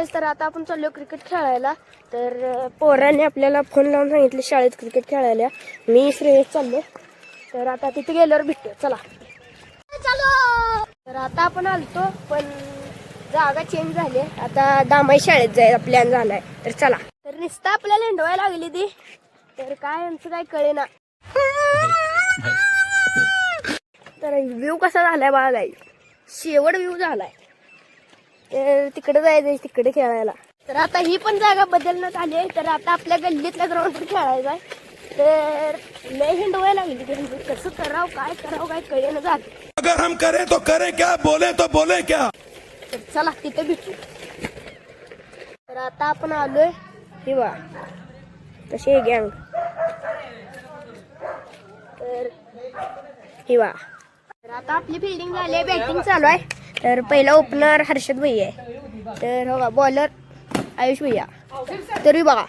गाईस, तर आता आपण चाललो क्रिकेट खेळायला. तर पोरांनी आपल्याला फोन लावून सांगितले शाळेत क्रिकेट खेळायला. मी श्रेयस चाललो. तर आता तिथे गेल्यावर भेटतो. चला तर आता आपण आलतो, पण जागा चेंज झाली. आता दामाई शाळेत जायचा प्लॅन झालाय. तर चला. तर नुसतं आपल्याला हिंडवायला लागली ती. तर काय आमचं काय कळेना. तर व्ह्यू कसा झालाय बघा गाईस. शेवट व्ह्यू झालाय. तिकडे जायचंय, तिकडे खेळायला. तर आता ही पण जागा बदलण्यात आली आहे. तर आता आपल्या गल्लीतल्या ग्राउंडवर खेळायचं आहे. तर लय हिंडवायला लागली. कसं करावं काय कळेना झालं. अगर हम करें तो करें क्या, बोले तो बोले क्या. तर चला तिथे भेटू. तर आता आपण आलोय हिवा तसे गँग. तर हिवा. तर आता आपली फिल्डिंग झाली आहे, बॅटिंग चालू आहे. तर पहिला ओपनर हर्षद भैया आहे. तर हो बॉलर आयुष भैया. तरी बघा